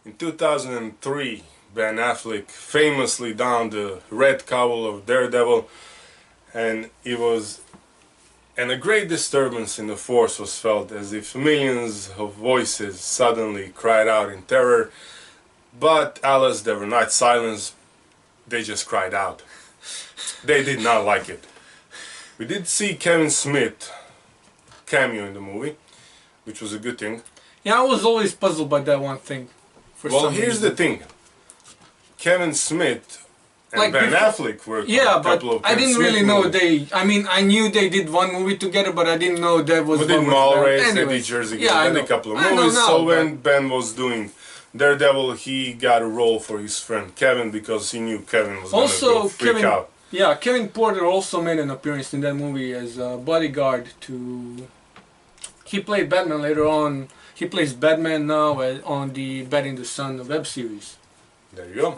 In 2003, Ben Affleck famously donned the red cowl of Daredevil, and a great disturbance in the force was felt, as if millions of voices suddenly cried out in terror. But alas, there were not silence, they just cried out. They did not like it. We did see Kevin Smith cameo in the movie, which was a good thing. Yeah, I was always puzzled by that one thing. Well, here's the thing. Kevin Smith and Ben Affleck were a couple of I didn't really know I knew they did one movie together, but I didn't know that was. We did Mallrats, they did Jersey Girl, and a couple of movies. So when Ben was doing Daredevil, he got a role for his friend Kevin because he knew Kevin was going to go freak out. Yeah, Kevin Porter also made an appearance in that movie as a bodyguard to. He played Batman later on. He plays Batman now on the Batman the Sun web series. There you go.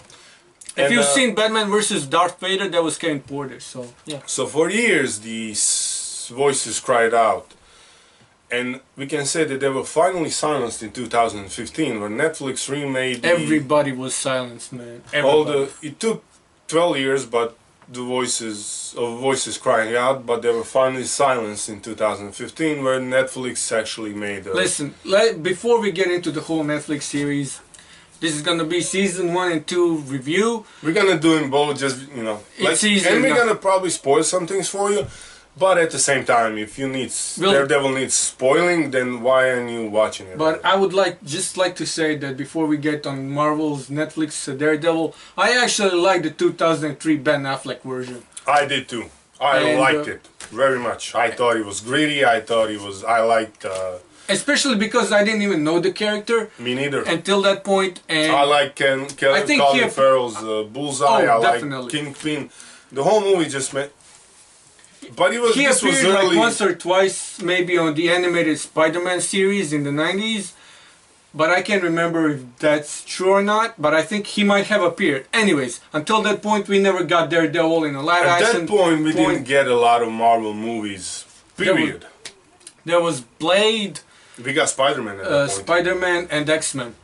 If you've seen Batman vs. Darth Vader, that was Kevin Porter, so yeah. So for years these voices cried out. And we can say that they were finally silenced in 2015 when Netflix remade Everybody was silenced, man. Everybody. It took 12 years, but the voices crying out, but they were finally silenced in 2015 where Netflix actually made a... Listen, before we get into the whole Netflix series, this is gonna be season 1 and 2 review. We're gonna do them both, just, you know, and we're gonna probably spoil some things for you, but at the same time, if you need Daredevil needs spoiling, then why aren't you watching it? But I would like to say that before we get on Marvel's Netflix Daredevil, I actually like the 2003 Ben Affleck version. I did too. I liked it very much. I thought it was gritty. I liked. Especially because I didn't even know the character. Me neither. Until that point, and I like Colin Farrell's Bullseye. I like Kingpin. The whole movie just meant. But he appeared like once or twice, maybe on the animated Spider-Man series in the 90s. But I can't remember if that's true or not. But I think he might have appeared. Anyways, until that point, we never got Daredevil in a live action. At that point, we didn't get a lot of Marvel movies. Period. There was Blade. We got Spider-Man at that point. Spider-Man and X-Men.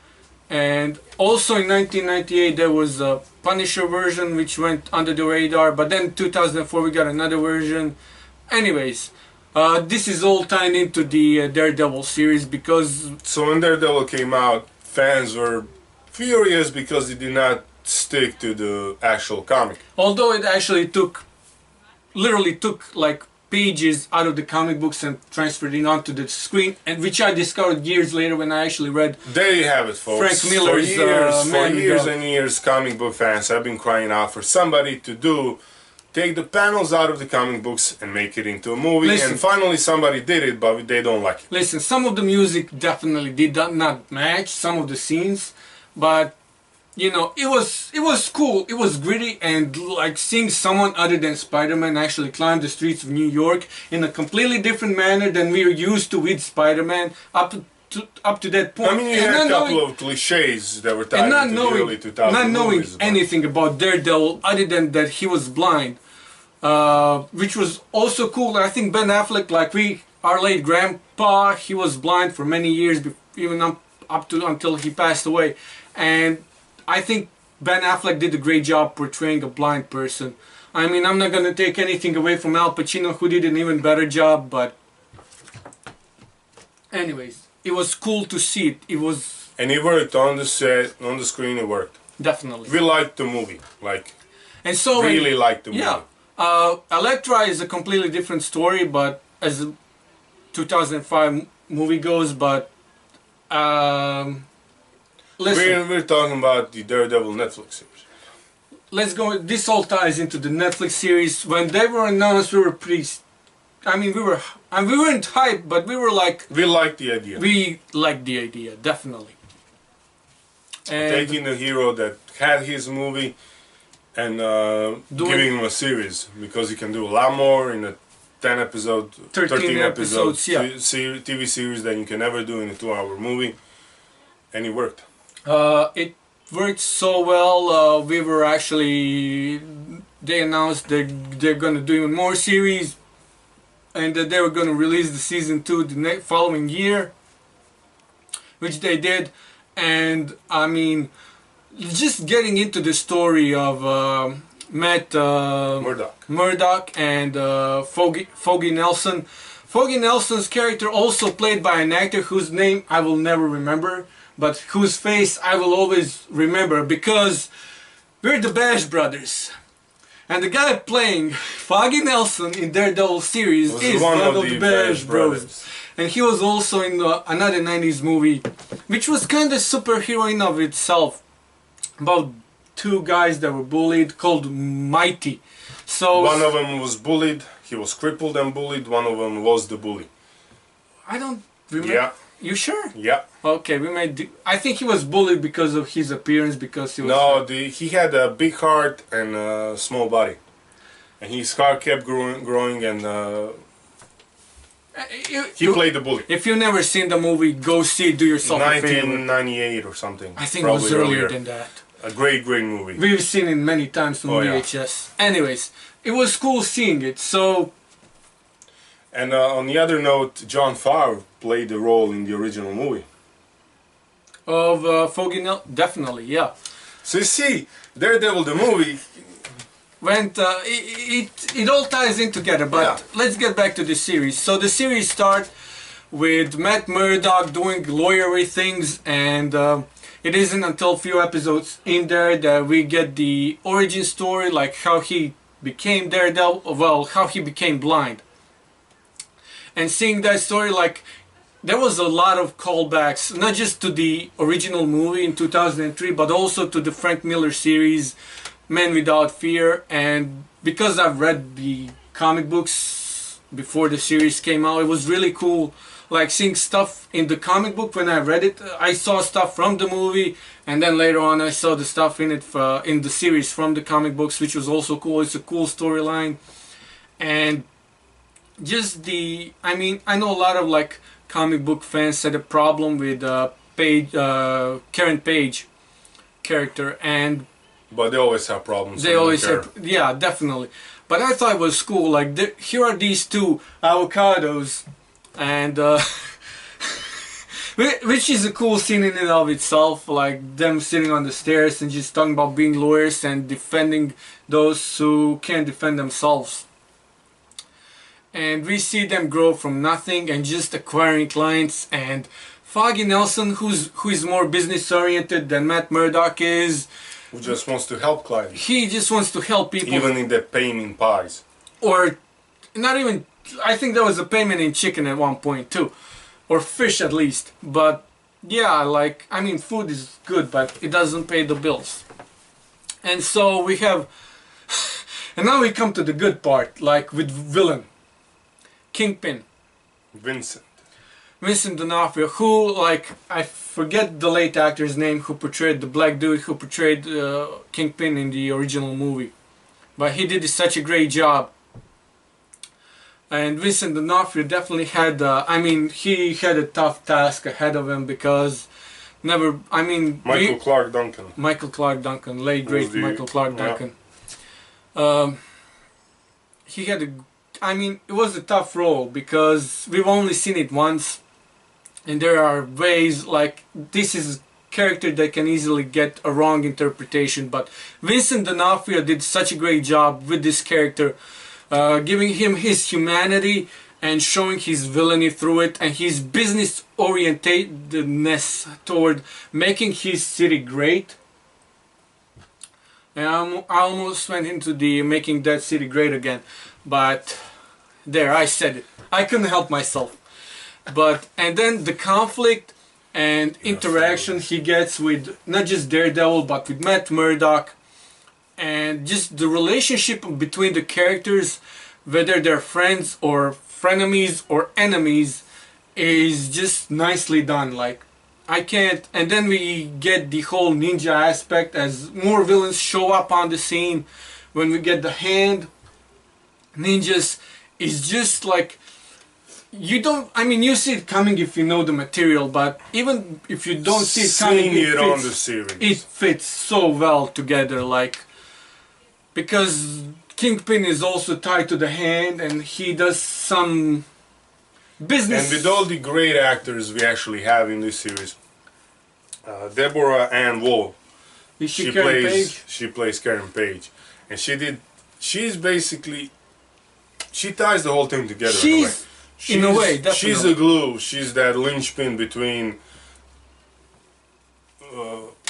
And also in 1998 there was a Punisher version which went under the radar, but then in 2004 we got another version. Anyways, this is all tied into the Daredevil series because... So when Daredevil came out, fans were furious because it did not stick to the actual comic. Although it actually literally took like pages out of the comic books and transferred it onto the screen, and which I discovered years later when I actually read. There you have it, folks. Frank Miller's for years and years, comic book fans have been crying out for somebody to take the panels out of the comic books and make it into a movie. And finally somebody did it, but they don't like it. Listen, some of the music definitely did not match some of the scenes, but you know, it was cool, it was gritty, and like seeing someone other than Spider-Man actually climb the streets of New York in a completely different manner than we are used to with Spider-Man up to that point. I mean, you had a couple of cliches that were tied into the early 2000s not knowing anything about Daredevil other than that he was blind, which was also cool. I think Ben Affleck, like our late grandpa, he was blind for many years, even until he passed away, and I think Ben Affleck did a great job portraying a blind person. I mean, I'm not going to take anything away from Al Pacino, who did an even better job, but anyways, it was cool to see it. It was... And it worked on the set, on the screen, it worked. Definitely. We liked the movie, and so really liked the movie. Yeah. Elektra is a completely different story, but as a 2005 movie goes, but... Listen, we're talking about the Daredevil Netflix series. Let's go. This all ties into the Netflix series. When they were announced, we were pretty. I mean, we weren't hyped, but we were like. We liked the idea. We liked the idea, definitely. And taking a hero that had his movie and giving him a series, because he can do a lot more in a 13 episode TV series than you can ever do in a 2-hour movie, and it worked. It worked so well. We were actually, they announced they're going to do even more series, and that they were going to release the season 2 the following year, which they did. And I mean, just getting into the story of Matt Murdock and Foggy Nelson. Foggy Nelson's character, also played by an actor whose name I will never remember, but whose face I will always remember, because we're the Bash Brothers. And the guy playing Foggy Nelson in Daredevil series is one of the Bash Brothers. And he was also in another 90s movie, which was kind of superhero in of itself, about two guys that were bullied, called Mighty. So one of them was bullied. He was crippled and bullied. One of them was the bully. I don't remember. Yeah. You sure? Yeah. Okay, we made. I think he was bullied because of his appearance, because he was. No, he had a big heart and a small body, and his heart kept growing, and he played the bully. If you've never seen the movie, go see it. Do yourself a favor. 1998 or something. I think it was earlier than that. A great movie. We've seen it many times on VHS. Yeah. Anyways, it was cool seeing it. So. And on the other note, Jon Favreau played the role in the original movie. Of Foggy Nelson? Definitely, yeah. So you see, Daredevil the movie went. It all ties in together. But yeah, let's get back to the series. So the series starts with Matt Murdock doing lawyery things, and it isn't until a few episodes in there that we get the origin story, like how he became Daredevil. Well, how he became blind. And seeing that story, like, there was a lot of callbacks, not just to the original movie in 2003, but also to the Frank Miller series, Man Without Fear. And because I've read the comic books before the series came out, it was really cool, like, seeing stuff in the comic book. When I read it, I saw stuff from the movie, and then later on I saw the stuff in it in the series from the comic books, which was also cool. It's a cool storyline. And just I mean, I know a lot of like comic book fans had a problem with Karen Page character, and but they always have problems. They always have, yeah, definitely. But I thought it was cool. Like, here are these two avocados, and which is a cool scene in and of itself. Like them sitting on the stairs and just talking about being lawyers and defending those who can't defend themselves. And we see them grow from nothing and just acquiring clients. And Foggy Nelson, who is more business oriented than Matt Murdock is, who just wants to help clients. He just wants to help people, even in the payment pies, or not even. I think there was a payment in chicken at one point too, or fish at least. But yeah, like, I mean, food is good, but it doesn't pay the bills. And so we have, and now we come to the good part, like with villain. Kingpin. Vincent D'Onofrio, who, like, I forget the late actor's name who portrayed the black dude who portrayed Kingpin in the original movie. But he did such a great job. And Vincent D'Onofrio definitely had, I mean, he had a tough task ahead of him, because Michael Clark Duncan, late great Michael Clark Duncan. He had it was a tough role, because we've only seen it once, and there are ways, like, this is a character that can easily get a wrong interpretation, but Vincent D'Onofrio did such a great job with this character, giving him his humanity and showing his villainy through it, and his business orientedness toward making his city great. And I almost went into the making that city great again, but there, I said it. I couldn't help myself. But, and then the conflict and interaction he gets with not just Daredevil, but with Matt Murdock, and just the relationship between the characters, whether they're friends or frenemies or enemies, is just nicely done. Like, I can't. And then we get the whole ninja aspect as more villains show up on the scene. When we get the hand ninjas, is just like, you don't, I mean, you see it coming if you know the material, but even if you don't see it coming, it fits so well together, like, because Kingpin is also tied to the hand, and he does some business. And with all the great actors we actually have in this series, Deborah Ann Wool. Is she Karen Page? She plays Karen Page, and she's basically, she ties the whole thing together. She's in a way, definitely. She's the glue. She's that linchpin between.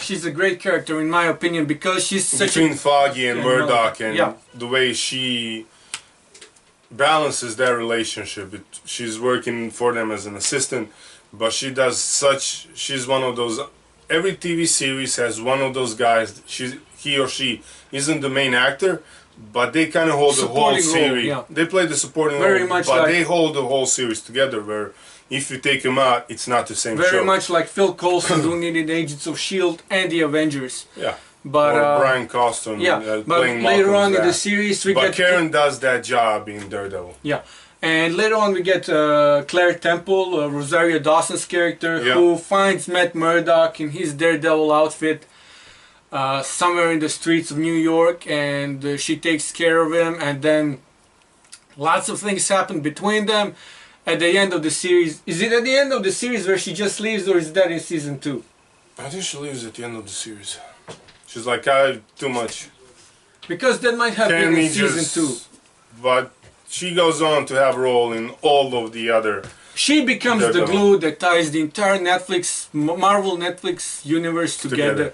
She's a great character in my opinion because she's such between Foggy and Murdoch, and yeah. the way she balances their relationship. She's working for them as an assistant, but she does such. She's one of those. Every TV series has one of those guys. He or she isn't the main actor, but they kind of hold the whole series. Yeah. They play the supporting role, but they hold the whole series together. Where if you take them out, it's not the same show. Very much like Phil Coulson doing it in Agents of S.H.I.E.L.D. and the Avengers. Yeah. But or Brian Coston. Yeah, but later on in the series we get... Karen does that job in Daredevil. Yeah. And later on we get Claire Temple, Rosario Dawson's character, who finds Matt Murdock in his Daredevil outfit somewhere in the streets of New York, and she takes care of him, and then lots of things happen between them. At the end of the series, is it at the end of the series where she just leaves, or is that in season 2? I think she leaves at the end of the series. She's like, too much. Because that might have been in season 2. But she goes on to have a role in all of the other... She becomes the glue that ties the entire Marvel Netflix universe together.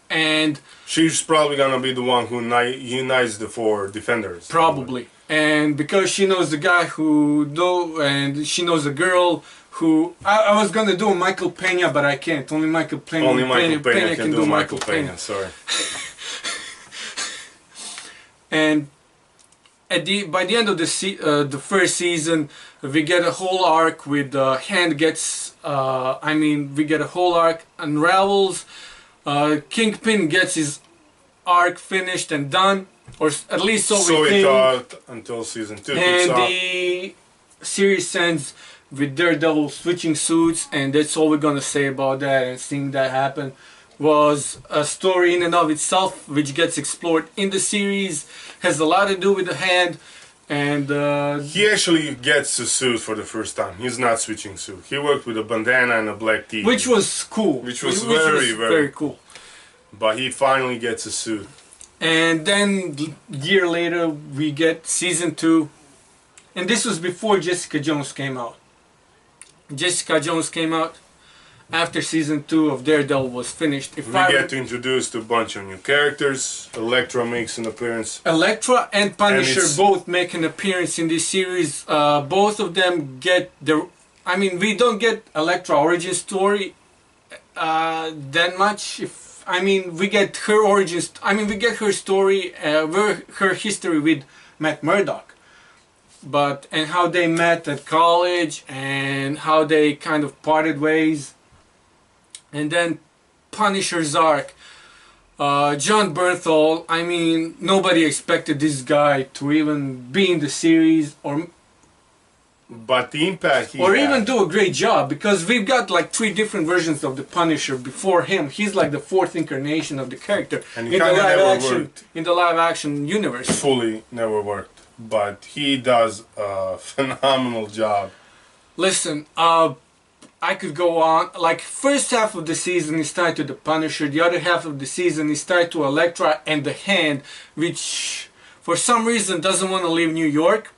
And she's probably gonna be the one who unites the 4 Defenders. Probably. And because she knows the guy and she knows the girl who... I was gonna do Michael Pena, but I can't. Only Michael Pena, can do Michael Pena. Sorry. And by the end of the first season, we get a whole arc with Hand gets... we get a whole arc unravels. Kingpin gets his arc finished and done, or at least so we think. Thought until season 2. And the series ends with Daredevil switching suits, and that's all we're gonna say about that. And seeing that happen was a story in and of itself, which gets explored in the series. Has a lot to do with the Hand, and he actually gets a suit for the first time. He's not switching suit. He worked with a bandana and a black tee, which was cool. Which was very cool. But he finally gets a suit. And then a year later we get season 2, and this was before Jessica Jones came out. Jessica Jones came out after season 2 of Daredevil was finished. We get introduced to a bunch of new characters. Elektra makes an appearance. Elektra and Punisher both make an appearance in this series. Both of them get their... we don't get Elektra origin story that much. We get her origins. We get her story, her history with Matt Murdock, and how they met at college and how they kind of parted ways. And then Punisher's arc. John Bernthal. Nobody expected this guy to even be in the series, but the impact he even do a great job, because we've got like 3 different versions of the Punisher before him. He's like the 4th incarnation of the character and in the live action universe. Fully never worked, but he does a phenomenal job. Listen, I could go on. Like, first half of the season is tied to the Punisher, the other half of the season is tied to Elektra and the Hand, which for some reason doesn't want to leave New York.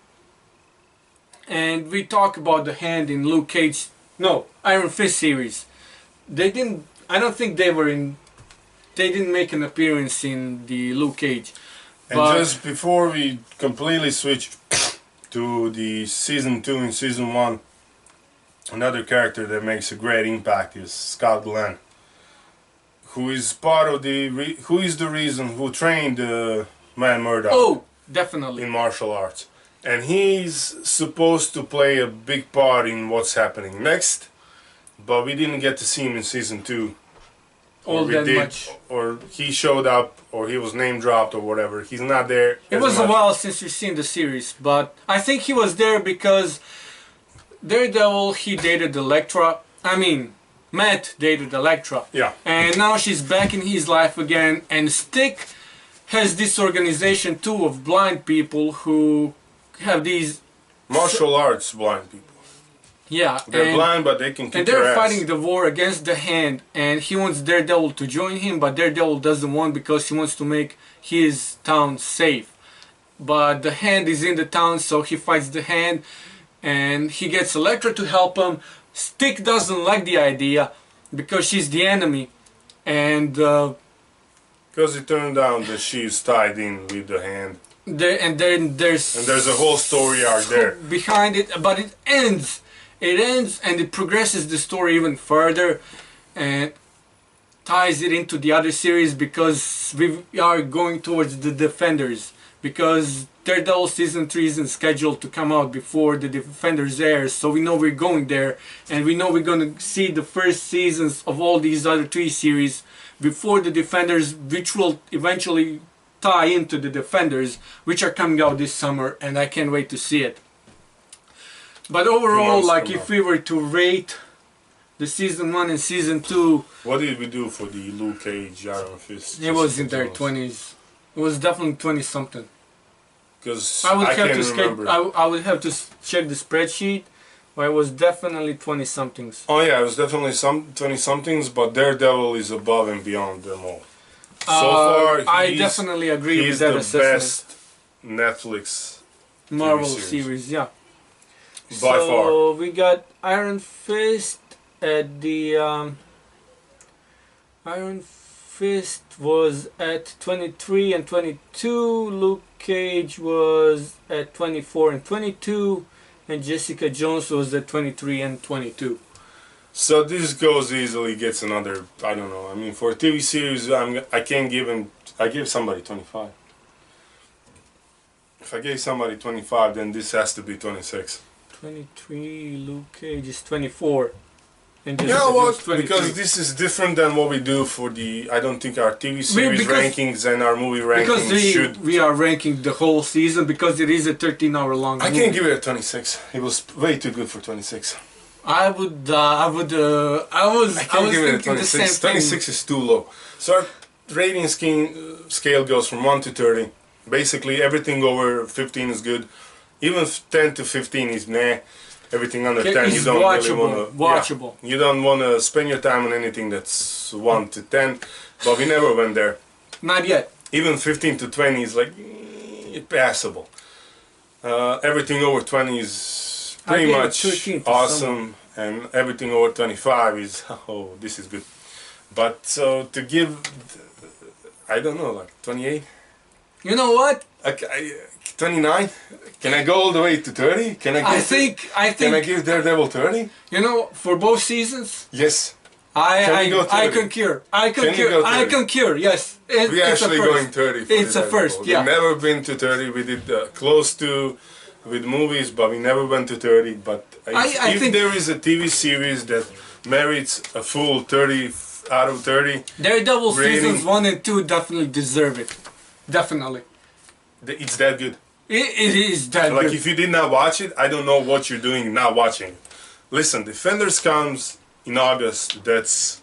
And we talk about the Hand in Luke Cage, Iron Fist series. I don't think they didn't make an appearance in the Luke Cage. And just before we completely switch to the season 2 and season 1, another character that makes a great impact is Scott Glenn, who is the reason who trained Matt Murdock. Oh, definitely. In martial arts. And he's supposed to play a big part in what's happening next, but we didn't get to see him in season 2. Or he showed up, or he was name dropped, or whatever. He's not there. It was a while since you've seen the series, but I think he was there because Daredevil, he dated Elektra. Matt dated Elektra. Yeah. And now she's back in his life again, and Stick has this organization too of blind people who have these martial arts blind people. Yeah, They're blind, but they can and kick they're your ass. fighting the war against the Hand, and he wants Daredevil to join him, but Daredevil doesn't want because he wants to make his town safe. But the Hand is in the town, so he fights the Hand, and he gets Elektra to help him. Stick doesn't like the idea because she's the enemy, and because it turned out that she's tied in with the Hand. and then there's a whole story arc there behind it, but it ends. It ends and it progresses the story even further and ties it into the other series because we are going towards the Defenders, because Daredevil season 3 isn't scheduled to come out before the Defenders airs, so we know we're going there, and we know we're going to see the first seasons of all these other 3 series before the Defenders, which will eventually tie into the Defenders, which are coming out this summer, and I can't wait to see it. But overall, like if we were to rate the season 1 and season 2... What did we do for the Luke Cage, Iron Fist? It was in their 20s. It was definitely 20 something. Because I would can't remember. I would have to check the spreadsheet, but it was definitely 20 somethings. Oh yeah, it was definitely 20 somethings, but Daredevil is above and beyond them all. So far, I definitely agree with that assessment. He's the best Netflix Marvel series, yeah. By far. So we got Iron Fist at the Iron Fist was at 23 and 22. Luke Cage was at 24 and 22, and Jessica Jones was at 23 and 22. So this goes easily, gets another, I don't know, I mean for a TV series I can't give him, I give somebody 25. If I gave somebody 25, then this has to be 26. 23, Luke Cage is 24. And you know what, because this is different than what we do for the, I don't think our TV series rankings and our movie rankings because we are ranking the whole season because it is a 13-hour long movie. I can't give it a 26, it was way too good for 26. I was thinking the same thing. 26 is too low. So our rating scale goes from 1 to 30. Basically everything over 15 is good. Even 10 to 15 is nah. Everything under 10 you don't really want to... Watchable. You don't want to spend your time on anything that's 1 to 10. But we never went there. Not yet. Even 15 to 20 is like passable. Everything over 20 is pretty much awesome. And everything over 25 is, oh, this is good. But so to give, I don't know, like 28? You know what? 29? Can I go all the way to 30? Can I give Daredevil 30? You know, for both seasons? Yes. I concur. I concur, yes. We're actually going 30 for it's a first, yeah. We've never been to 30. We did close to with movies, but we never went to 30. But if there is a TV series that merits a full 30 out of 30, Daredevil seasons 1 and 2 definitely deserve it. Definitely. It's that good. It is that good. Like if you did not watch it, I don't know what you're doing not watching. Listen, Defenders comes in August. That's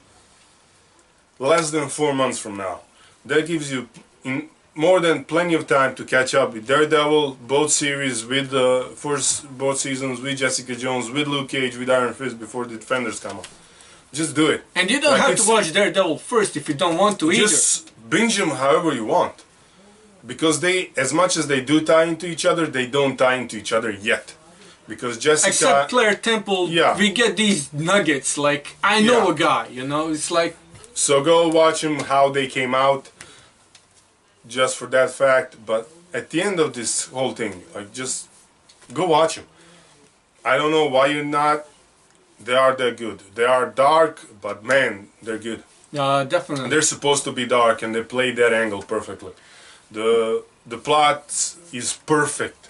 less than 4 months from now. That gives you more than plenty of time to catch up with Daredevil, both series, with both seasons, with Jessica Jones, with Luke Cage, with Iron Fist before the Defenders come up. Just do it. And you don't have to watch Daredevil first if you don't want to either. Just binge them however you want. Because they, as much as they do tie into each other, they don't tie into each other yet. Because Jessica... Except Claire Temple, we get these nuggets, like, I know a guy, you know, it's like... So go watch them, how they came out, just for that fact. But at the end of this whole thing, like, just go watch them. I don't know why you're not. They are that good. They are dark, but man, they're good. Definitely. And they're supposed to be dark, and they play that angle perfectly. The plot is perfect.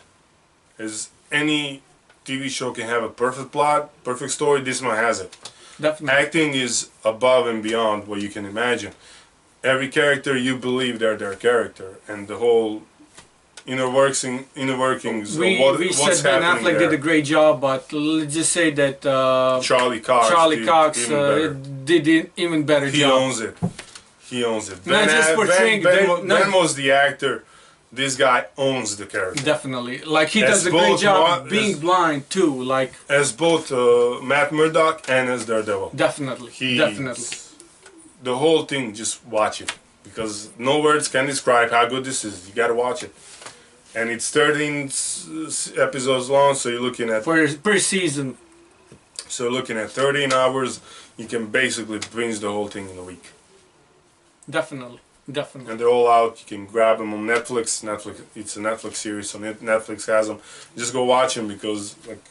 As any TV show can have a perfect plot, perfect story, this one has it. Definitely. Acting is above and beyond what you can imagine. Every character, you believe they're their character, and the whole inner workings of what's happening. We said Ben Affleck did a great job, but let's just say that Charlie Cox did an even better job. He owns it. He owns it. Ben was the actor this guy owns the character. Definitely. Like he As does a great both job being blind too. Like As both Matt Murdock and as Daredevil. definitely. Definitely. The whole thing, just watch it. Because no words can describe how good this is. You gotta watch it. And it's 13 episodes long, so you're looking at... Per season. So looking at 13 hours, you can basically binge the whole thing in a week. Definitely. Definitely. And they're all out. You can grab them on Netflix. It's a Netflix series, so Netflix has them. Just go watch them because, like,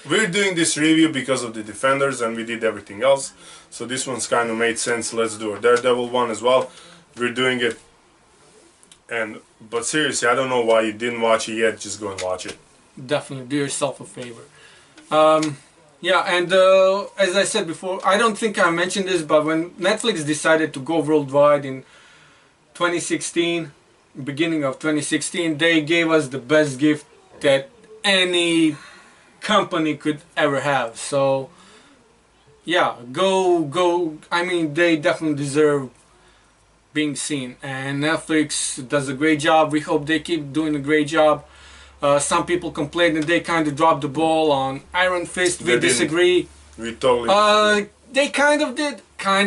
we're doing this review because of the Defenders, and we did everything else. So this one's kind of made sense. Let's do a Daredevil one as well. We're doing it. But seriously, I don't know why you didn't watch it yet. Just go and watch it. Definitely, do yourself a favor. Yeah, and as I said before, I don't think I mentioned this, but when Netflix decided to go worldwide in 2016, beginning of 2016, they gave us the best gift that any company could ever have. So yeah, go. I mean, they definitely deserve being seen, and Netflix does a great job. We hope they keep doing a great job. Some people complain that they kind of dropped the ball on Iron Fist. We disagree. We totally disagree. They kind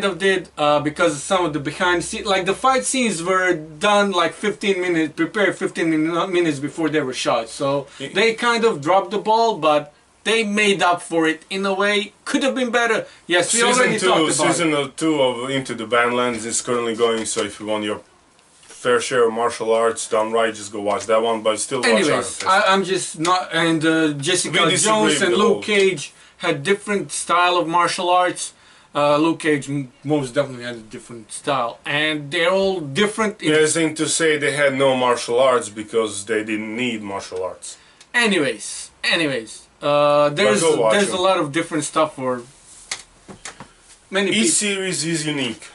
of did, because some of the behind scenes, like the fight scenes were done like 15 minutes, prepared 15 minutes before they were shot. So they kind of dropped the ball, but they made up for it in a way. Could have been better. Yes, we already talked about it. Season 2 of Into the Badlands is currently going, so if you want your fair share of martial arts done right, just go watch that one, but still watch Iron Fist. I'm just not, and Jessica Jones and Luke Cage had different style of martial arts. Luke Cage most definitely had a different style, and they're all different. There's thing to say they had no martial arts because they didn't need martial arts. Anyways, there's a lot of different stuff for many people. Each series is unique.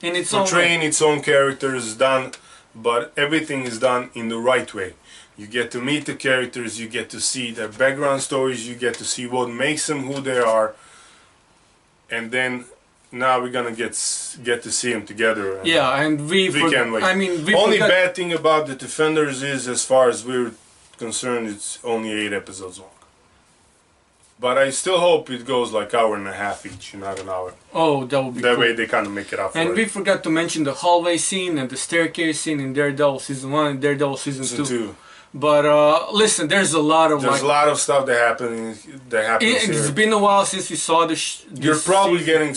In its own portraying its own characters done, but everything is done in the right way. You get to meet the characters, you get to see their background stories, you get to see what makes them who they are, and then now we're gonna get to see them together. And yeah, and we can't wait. I mean, only bad thing about the Defenders is, as far as we're concerned, it's only 8 episodes long. But I still hope it goes like hour and a half each, not an hour. Oh, that would be That cool. way they kind of make it up for and it. we forgot to mention the hallway scene and the staircase scene in Daredevil Season 1 and Daredevil Season 2. But listen, there's a lot of a lot of stuff that happens It's been a while since we saw You're probably getting,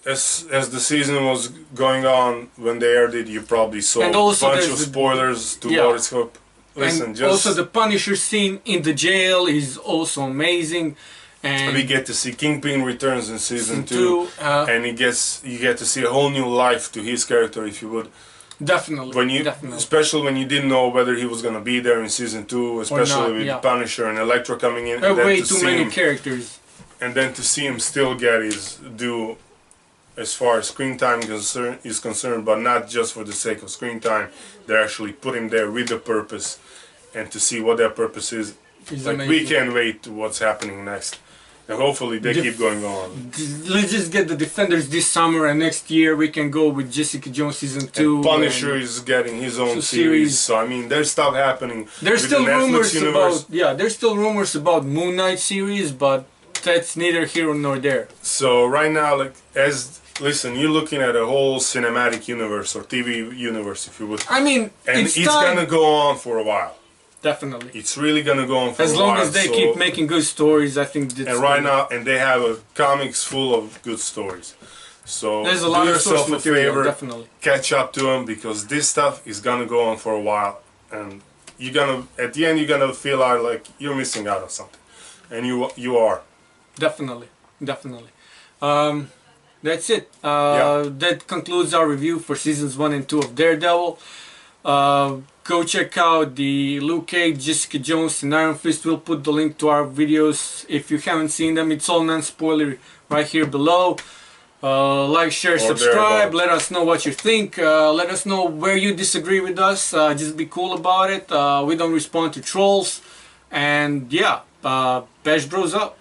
as the season was going on, when they aired it, you probably saw a bunch of spoilers to what it's hope. Listen, and also the Punisher scene in the jail is also amazing. And we get to see Kingpin returns in season 2, and you get to see a whole new life to his character, if you would. Definitely, especially when you didn't know whether he was gonna be there in season 2, especially with Punisher and Elektra coming in. There are way too many characters. And then to see him still get his due as far as screen time is concerned, but not just for the sake of screen time. They actually put him there with a purpose, and to see what that purpose is. We can't wait to what's happening next. And hopefully they keep going on. Let's just get the Defenders this summer, and next year we can go with Jessica Jones Season 2. And Punisher is getting his own series. So I mean, there's stuff happening. There's still rumors about there's still rumors about Moon Knight series, but that's neither here nor there. So right now, listen, you're looking at a whole cinematic universe or TV universe, if you would. I mean, and it's gonna go on for a while. Definitely. It's really gonna go on for a while. As long as they keep making good stories, I think that's... And right now, and they have comics full of good stories. So there's a lot of source material, favor, definitely. Catch up to them, because this stuff is gonna go on for a while. And you're gonna, at the end, you're gonna feel like you're missing out on something. And you are. Definitely. That's it. That concludes our review for seasons 1 and 2 of Daredevil. Go check out the Luke Cage, Jessica Jones, and Iron Fist. We'll put the link to our videos if you haven't seen them. It's all non-spoiler right here below. Like, share, subscribe. Let us know what you think. Let us know where you disagree with us. Just be cool about it. We don't respond to trolls. And yeah, Bash Bros up.